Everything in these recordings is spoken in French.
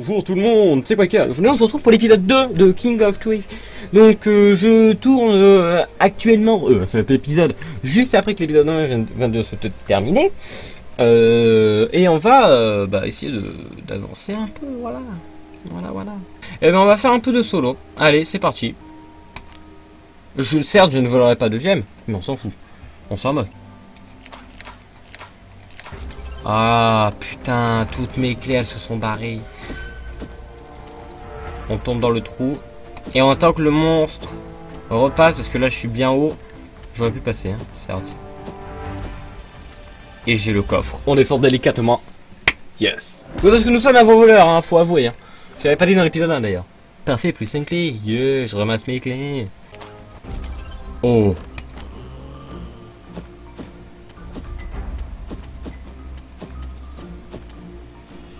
Bonjour tout le monde, c'est Quaker. On se retrouve pour l'épisode 2 de King of Twig. Donc je tourne actuellement cet épisode juste après que l'épisode 22 soit terminé. Et on va essayer d'avancer un peu, voilà. Et ben on va faire un peu de solo. Allez, c'est parti. Certes, je ne volerai pas de gemmes, mais on s'en fout. On s'en moque. Ah putain, toutes mes clés elles se sont barrées. On tombe dans le trou. Et on attend que le monstre repasse parce que là je suis bien haut. J'aurais pu passer, hein, certes. Et j'ai le coffre. On descend délicatement. Yes. Parce que nous sommes un voleur, hein, faut avouer. Hein. Je l'avais pas dit dans l'épisode 1 d'ailleurs. Parfait, plus 5 clés. Yeah, je ramasse mes clés. Oh.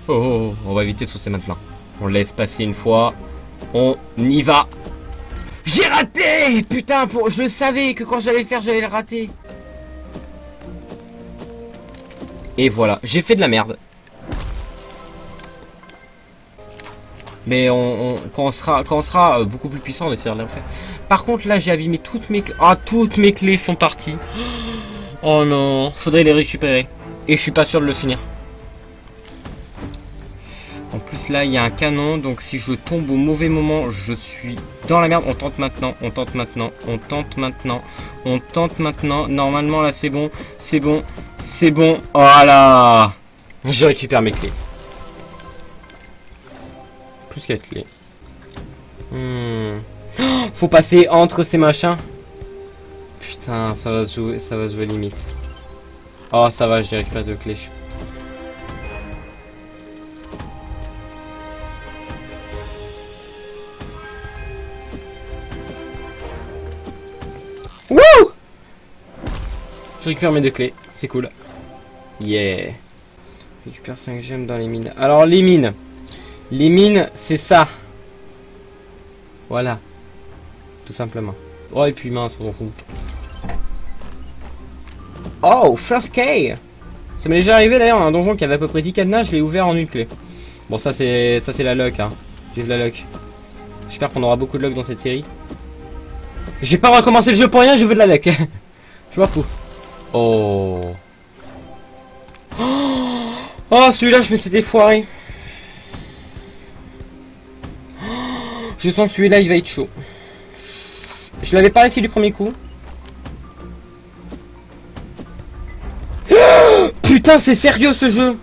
Oh, on va éviter de sauter maintenant. On laisse passer une fois. On y va. J'ai raté. Putain, je le savais que quand j'allais le faire, j'allais le rater. Et voilà, j'ai fait de la merde. Mais quand on sera beaucoup plus puissant, on essaiera de le faire. Par contre, là, j'ai abîmé toutes mes clés. Ah, toutes mes clés sont parties. Oh non, faudrait les récupérer. Et je suis pas sûr de le finir. En plus là il y a un canon, donc si je tombe au mauvais moment je suis dans la merde. On tente maintenant, on tente maintenant, on tente maintenant, on tente maintenant. Normalement là c'est bon, c'est bon, c'est bon. Voilà. Je récupère mes clés. Plus 4 clés. Faut passer entre ces machins. Putain, ça va se jouer limite. Oh ça va, j'ai récupéré 2 clés. Wouh! Je récupère mes 2 clés, c'est cool. Yeah. Je récupère 5 gemmes dans les mines. Alors les mines c'est ça. Voilà. Tout simplement. Oh et puis mince, on s'en fout. Oh, first key. Ça m'est déjà arrivé d'ailleurs, un donjon qui avait à peu près 10 cadenas, je l'ai ouvert en une clé. Bon ça c'est la luck hein. J'ai de la luck. J'espère qu'on aura beaucoup de luck dans cette série. J'ai pas recommencé le jeu pour rien, je veux de la luck. Je m'en fous. Oh. Oh, celui-là, je me suis foiré. Je sens que celui-là, il va être chaud. Je l'avais pas réussi du premier coup. Putain, c'est sérieux ce jeu.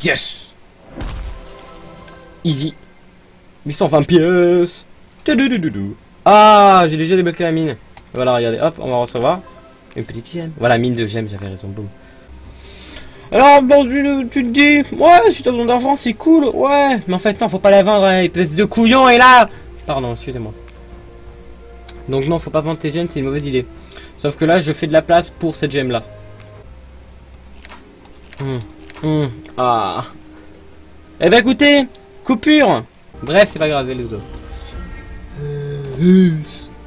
Yes. Easy. 820 pièces. Ah, j'ai déjà débloqué la mine. Voilà, regardez, hop, on va recevoir une petite gemme. Voilà, mine de gemmes, j'avais raison, boum. Alors, dans une, tu te dis, ouais, si t'as besoin d'argent, c'est cool, ouais. Mais en fait, non, faut pas la vendre, hein, espèce de couillon, et là. Pardon, excusez-moi. Donc non, faut pas vendre tes gemmes, c'est une mauvaise idée. Sauf que là, je fais de la place pour cette gemme-là. Ah. Eh ben écoutez, coupure. Bref, c'est pas grave, les autres.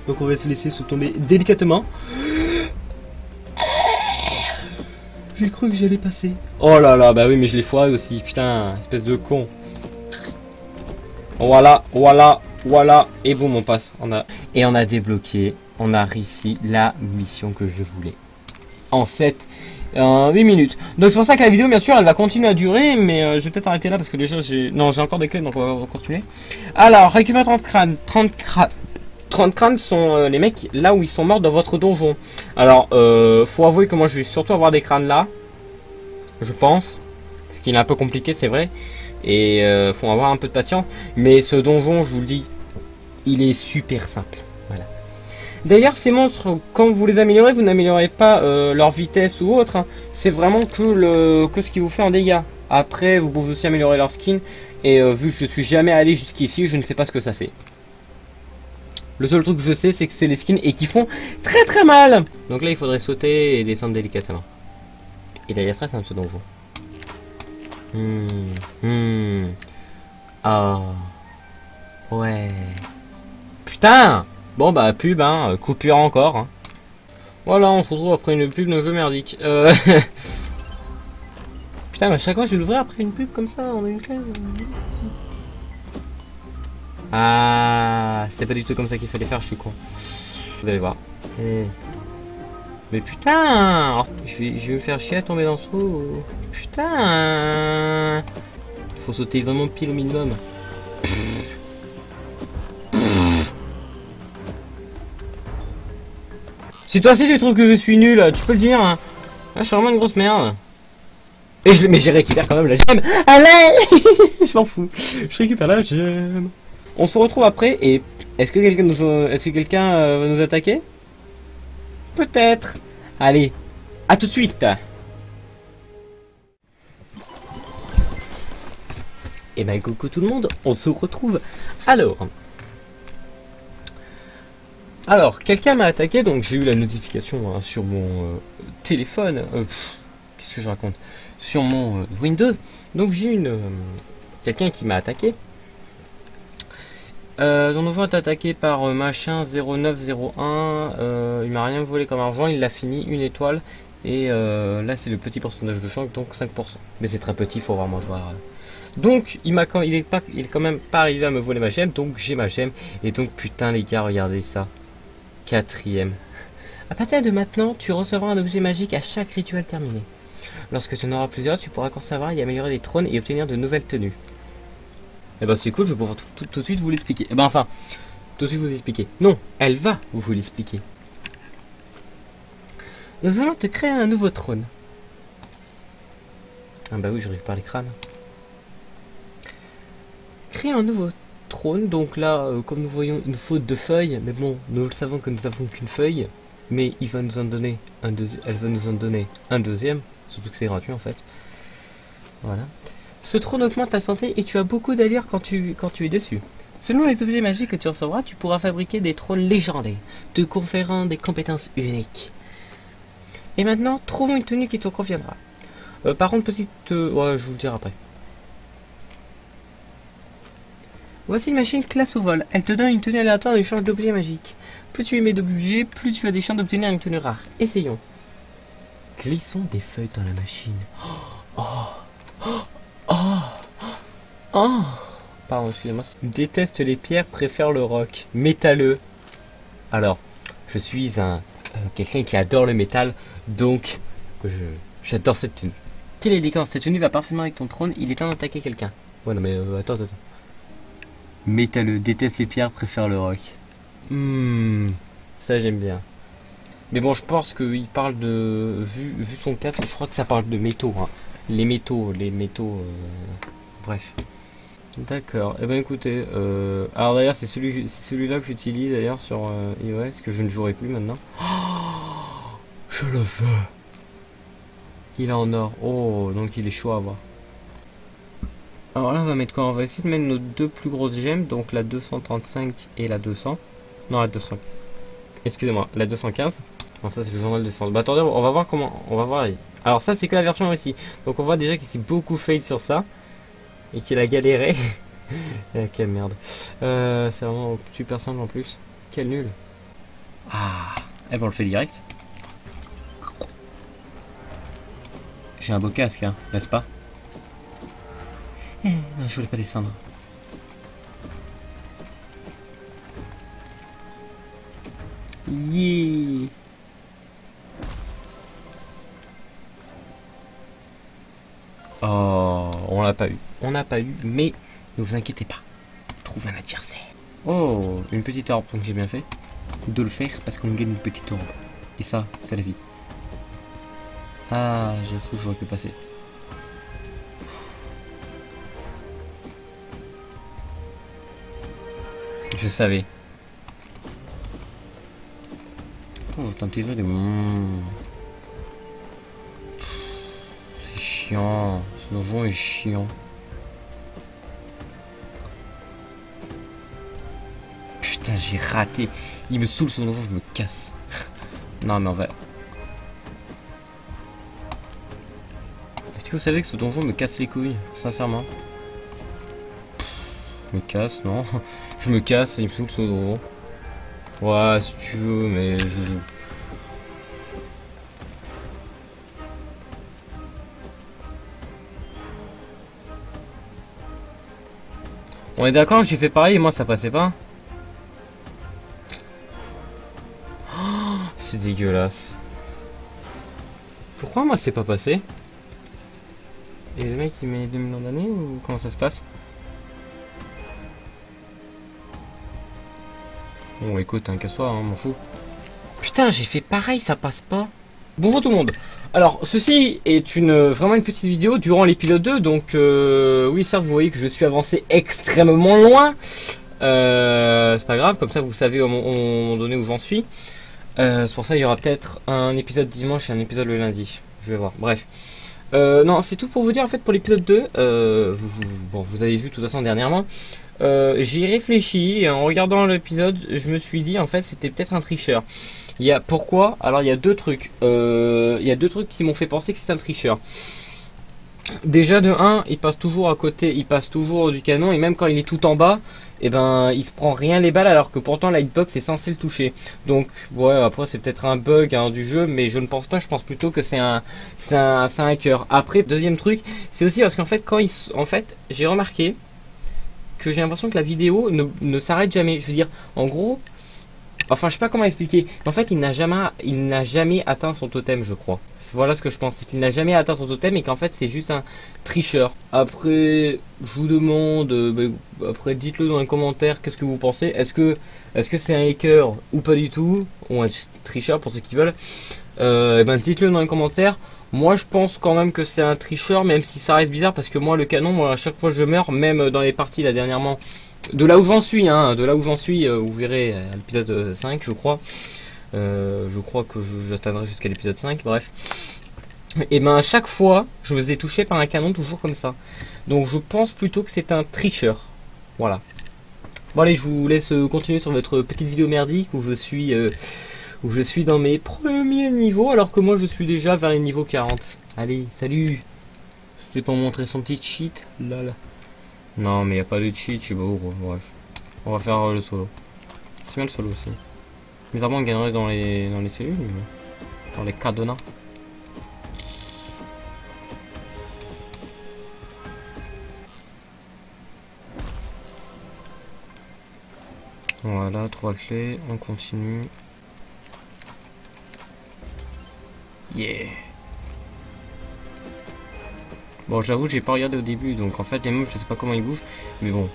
Donc on va se laisser se tomber délicatement. J'ai cru que j'allais passer. Oh là là, bah oui, mais je l'ai foiré aussi. Putain, espèce de con. Voilà. Et boum, on passe. Et on a débloqué. On a réussi la mission que je voulais. En 8 minutes. Donc c'est pour ça que la vidéo bien sûr elle va continuer à durer, mais je vais peut-être arrêter là parce que déjà j'ai encore des clés, donc on va continuer. Alors récupère 30 crânes. 30 crânes sont les mecs là où ils sont morts dans votre donjon. Alors faut avouer que moi je vais surtout avoir des crânes là, je pense, ce qui est un peu compliqué c'est vrai, et faut avoir un peu de patience, mais ce donjon je vous le dis, il est super simple. Voilà. D'ailleurs, ces monstres, quand vous les améliorez, vous n'améliorez pas leur vitesse ou autre. Hein. C'est vraiment que ce qui vous fait en dégâts. Après, vous pouvez aussi améliorer leur skin. Et vu que je suis jamais allé jusqu'ici, je ne sais pas ce que ça fait. Le seul truc que je sais, c'est que c'est les skins et qui font très très mal. Donc là, il faudrait sauter et descendre délicatement. Et là, il y a stress, hein, ce donjon. Ah. Ouais. Putain. Bon bah pub hein, coupure encore hein. Voilà, on se retrouve après une pub d'un jeu merdique. Putain, mais à chaque fois je vais l'ouvrir après une pub comme ça en une clé. Ah, c'était pas du tout comme ça qu'il fallait faire, je suis con. Vous allez voir. Mais putain, je vais me faire chier à tomber dans ce trou. Putain. Faut sauter vraiment pile au minimum. Si toi aussi tu trouves que je suis nul, tu peux le dire. Hein. Ah, je suis vraiment une grosse merde. Mais j'ai récupéré quand même la gemme. Allez. Je m'en fous. Je récupère la gemme. On se retrouve après et est-ce que quelqu'un va nous attaquer? Peut-être. Allez, à tout de suite. Et ben coucou tout le monde, on se retrouve. Alors quelqu'un m'a attaqué, donc j'ai eu la notification hein, sur mon téléphone. Qu'est-ce que je raconte? Sur mon Windows. Donc j'ai quelqu'un qui m'a attaqué. Donc on est attaqué par machin 0901. Il m'a rien volé comme argent, il l'a fini, une étoile. Et là c'est le petit pourcentage de chance, donc 5%. Mais c'est très petit, il faut vraiment le voir. Donc il est quand même pas arrivé à me voler ma gemme, donc j'ai ma gemme. Et donc putain les gars, regardez ça. 4ème. À partir de maintenant, tu recevras un objet magique à chaque rituel terminé. Lorsque tu en auras plusieurs, tu pourras conserver et améliorer des trônes et obtenir de nouvelles tenues. Et ben c'est cool, je vais pouvoir tout de suite vous l'expliquer. Et ben enfin, tout de suite vous expliquer. Non, elle va vous l'expliquer. Nous allons te créer un nouveau trône. Ah bah oui, je récupère les crânes. Créer un nouveau trône, donc là, comme nous voyons une faute de feuilles, mais bon, nous le savons que nous n'avons qu'une feuille, mais il va nous en donner elle va nous en donner un deuxième, surtout que c'est gratuit en fait. Voilà. Ce trône augmente ta santé et tu as beaucoup d'allure quand tu es dessus. Selon les objets magiques que tu recevras, tu pourras fabriquer des trônes légendaires, te conférant des compétences uniques. Et maintenant, trouvons une tenue qui te conviendra. Par contre, petite... ouais, je vous le dirai après. Voici une machine classe au vol. Elle te donne une tenue aléatoire en échange d'objets magiques. Plus tu émets d'objets, plus tu as des chances d'obtenir une tenue rare. Essayons. Glissons des feuilles dans la machine. Pardon, excusez-moi. Déteste les pierres, préfère le roc. Métalleux. Alors, je suis quelqu'un qui adore le métal, donc j'adore cette tenue. Quelle élégance, cette tenue va parfaitement avec ton trône, il est temps d'attaquer quelqu'un. Ouais non mais attends. Métalleux, déteste les pierres, préfère le roc. Ça j'aime bien. Mais bon, je pense qu'il parle de... Vu son casque, je crois que ça parle de métaux. Hein. Les métaux... Bref. D'accord. Eh ben écoutez, alors d'ailleurs c'est celui-là que j'utilise d'ailleurs sur iOS, que je ne jouerai plus maintenant. Oh, je le veux. Il est en or. Oh, donc il est chaud à voir. Alors là on va mettre quoi? On va essayer de mettre nos deux plus grosses gemmes, donc la 235 et la 200. Non, la 200. Excusez-moi, la 215. Non, ça c'est le journal de France. Bah attendez, on va voir comment... On va voir. Alors ça c'est que la version ici. Donc on voit déjà qu'il s'est beaucoup fail sur ça. Et qu'il a galéré. Quelle merde. C'est vraiment super simple en plus. Quel nul. Ah. Eh ben on le fait direct. J'ai un beau casque, hein, n'est-ce pas? Non, je voulais pas descendre. Yeah. Oh, on l'a pas eu. On n'a pas eu, mais ne vous inquiétez pas. Trouve un adversaire. Oh, une petite orbe, donc j'ai bien fait de le faire parce qu'on gagne une petite orbe. Et ça, c'est la vie. Ah, j'ai cru que j'aurais pu passer. Je savais. Oh, un petit jeu de... C'est chiant. Ce donjon est chiant. Putain, j'ai raté. Il me saoule ce donjon, je me casse. Non, mais on va... Est-ce que vous savez que ce donjon me casse les couilles, sincèrement? Je me casse, non. Je me casse, il me saoule ce donjon. Ouais, si tu veux, mais je joue. On est d'accord, j'ai fait pareil et moi ça passait pas. Oh, c'est dégueulasse. Pourquoi moi c'est pas passé? Et le mec il met 2000 ans d'années ou comment ça se passe? Bon écoute, hein, casse-toi, hein, m'en fous. Putain, j'ai fait pareil, ça passe pas. Bonjour tout le monde. Alors, ceci est vraiment une petite vidéo durant l'épisode 2. Donc, oui, certes, vous voyez que je suis avancé extrêmement loin. C'est pas grave, comme ça vous savez au moment donné où j'en suis. C'est pour ça qu'il y aura peut-être un épisode dimanche et un épisode le lundi. Je vais voir, bref. Non, c'est tout pour vous dire en fait pour l'épisode 2. Vous avez vu de toute façon dernièrement. J'y réfléchi et en regardant l'épisode, je me suis dit en fait c'était peut-être un tricheur. Pourquoi? Alors il y a deux trucs. Il y a deux trucs qui m'ont fait penser que c'est un tricheur. Déjà de 1, il passe toujours à côté, il passe toujours du canon et même quand il est tout en bas, et ben il se prend rien les balles alors que pourtant la hitbox est censé le toucher. Donc ouais, après c'est peut-être un bug hein, du jeu, mais je ne pense pas, je pense plutôt que c'est un hacker. Après deuxième truc, c'est aussi parce qu'en fait j'ai remarqué que j'ai l'impression que la vidéo ne s'arrête jamais. Je veux dire, en gros, enfin je sais pas comment expliquer. En fait il n'a jamais atteint son totem, je crois. Voilà ce que je pense, c'est qu'il n'a jamais atteint son totem et qu'en fait c'est juste un tricheur. Après, je vous demande, après dites-le dans les commentaires, qu'est-ce que vous pensez? Est-ce que c'est un hacker ou pas du tout? Ou un tricheur pour ceux qui veulent. Et ben dites-le dans les commentaires. Moi je pense quand même que c'est un tricheur, même si ça reste bizarre parce que moi le canon, moi, à chaque fois je meurs, même dans les parties là dernièrement. De là où j'en suis, hein, vous verrez à l'épisode 5 je crois. Je crois que j'atteindrai jusqu'à l'épisode 5, bref. Et ben à chaque fois, je me faisais toucher par un canon toujours comme ça. Donc je pense plutôt que c'est un tricheur. Voilà. Bon allez, je vous laisse continuer sur votre petite vidéo merdique où je suis dans mes premiers niveaux alors que moi je suis déjà vers les niveaux 40. Allez, salut. C'était pour montrer son petit cheat. Là. Non mais y a pas de cheat, je sais pas où. Bref. On va faire le solo. C'est bien le solo aussi. Bizarrement on gagnerait dans les cellules, mais dans les cadenas. Voilà, 3 clés, on continue. Yeah. Bon j'avoue j'ai pas regardé au début, donc en fait les meufs je sais pas comment ils bougent, mais bon.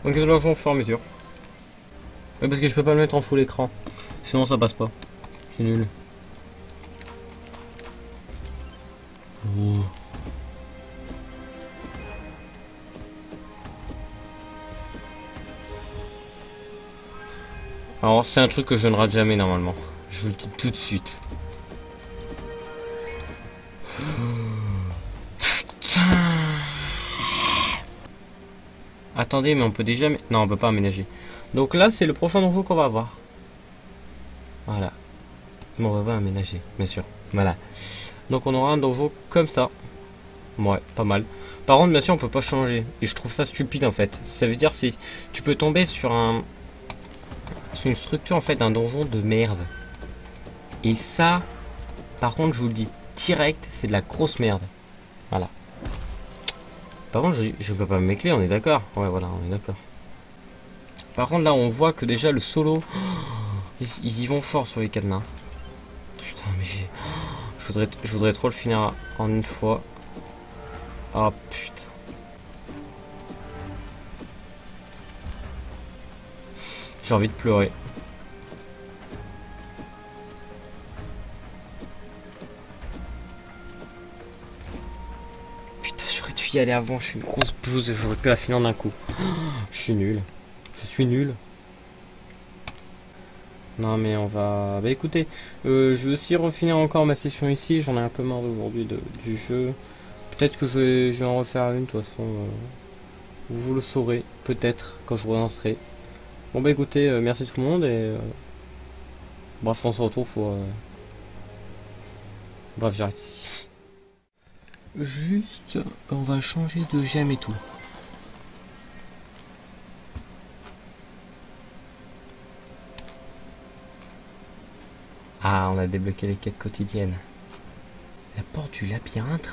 Donc je le fais au fur et à mesure. Ouais, parce que je peux pas le mettre en full écran. Sinon ça passe pas. C'est nul. Oh. Alors c'est un truc que je ne rate jamais normalement. Je vous le dis tout de suite. Attendez, mais on peut déjà... Non, on peut pas aménager. Donc là, c'est le prochain donjon qu'on va avoir. Voilà. Bon, on va pas aménager, bien sûr. Voilà. Donc on aura un donjon comme ça. Ouais, pas mal. Par contre, bien sûr, on peut pas changer. Et je trouve ça stupide, en fait. Ça veut dire c'est tu peux tomber sur une structure, en fait, d'un donjon de merde. Et ça, par contre, je vous le dis direct, c'est de la grosse merde. Voilà. Par contre, je peux pas mes clés, on est d'accord. Ouais, voilà, on est d'accord. Par contre, là, on voit que déjà le solo, ils y vont fort sur les cadenas. Putain, mais je voudrais trop le finir en une fois. Oh putain. J'ai envie de pleurer. J'aurais dû y aller avant, je suis une grosse bouse, j'aurais pu la finir d'un coup. Je suis nul. Je suis nul. Non mais on va... Bah écoutez, je vais aussi refinir encore ma session ici, j'en ai un peu marre aujourd'hui du jeu. Peut-être que je vais en refaire une, de toute façon. Vous le saurez, peut-être, quand je relancerai. Bon bah écoutez, merci tout le monde et Bref, on se retrouve pour... Bref, j'arrête ici. Juste, on va changer de gemme et tout. Ah, on a débloqué les quêtes quotidiennes. La porte du labyrinthe.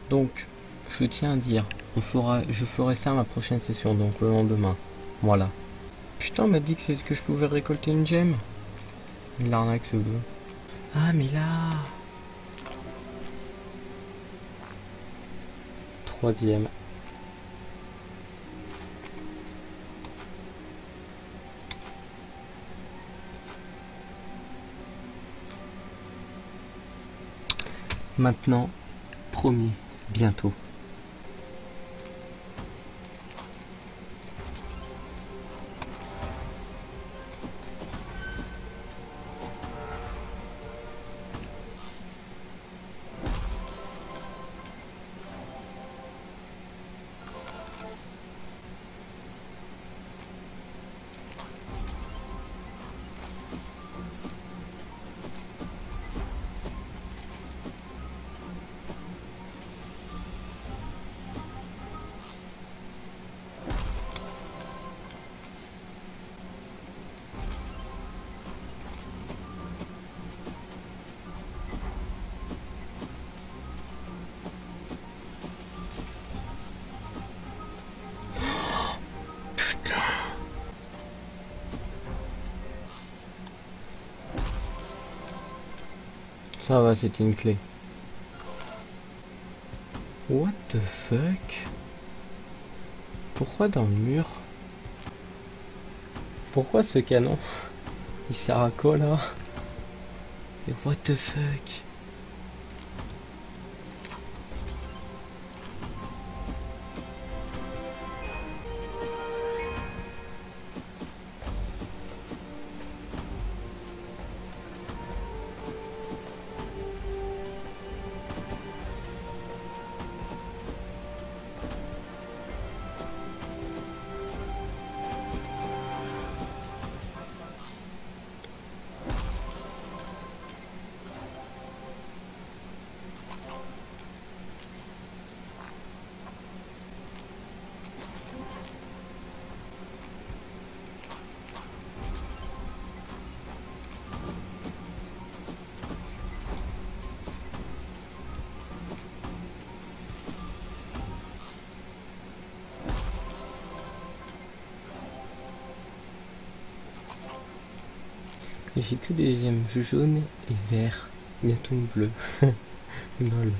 Donc, je tiens à dire, je ferai ça à ma prochaine session, donc le lendemain. Voilà. Putain, on m'a dit que je pouvais récolter une gemme. L'arnaque ce jeu. Ah, mais là... Troisième. Maintenant, promis, bientôt. Ça va, c'était une clé. What the fuck? Pourquoi dans le mur? Pourquoi ce canon? Il sert à quoi là? Et what the fuck? J'ai que des gemmes jaunes et verts. Bientôt une bleue. Lol.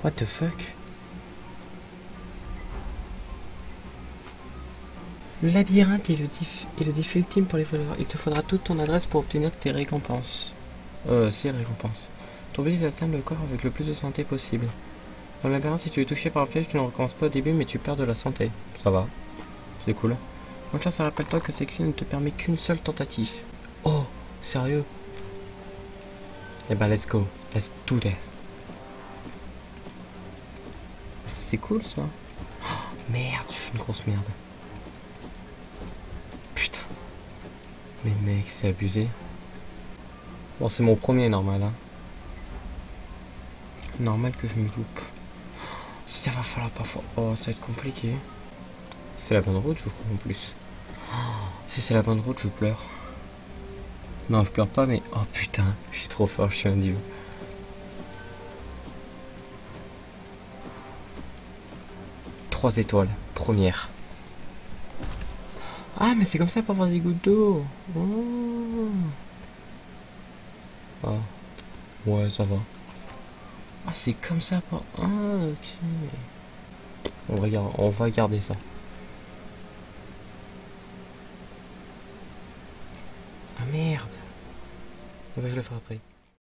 What the fuck? Le labyrinthe est le défi ultime pour les voleurs. Il te faudra toute ton adresse pour obtenir tes récompenses. Ces récompenses. Ton but est d'atteindre le corps avec le plus de santé possible. Dans le labyrinthe, si tu es touché par un piège, tu ne recommences pas au début, mais tu perds de la santé. Ça va. C'est cool. Bonne chance, rappelle-toi que cette clé ne te permet qu'une seule tentative. Oh, sérieux? Eh ben, let's go. Let's do that. C'est cool, ça. Oh, merde, je suis une grosse merde. Putain. Mais mec, c'est abusé. Bon, c'est mon premier normal, hein. Normal que je me loupe. Ça va falloir parfois... Oh, ça va être compliqué. C'est la bonne route, je crois, en plus. Oh, si c'est la bonne route, je pleure. Non, je pleure pas, mais... Oh putain, je suis trop fort, je suis un dieu. 3 étoiles. Première. Ah, mais c'est comme ça pour avoir des gouttes d'eau. Oh. Ah. Ouais, ça va. Ah, c'est comme ça pour... Ah, ok. On va garder ça. Ah, merde. Ouais, je le ferai après.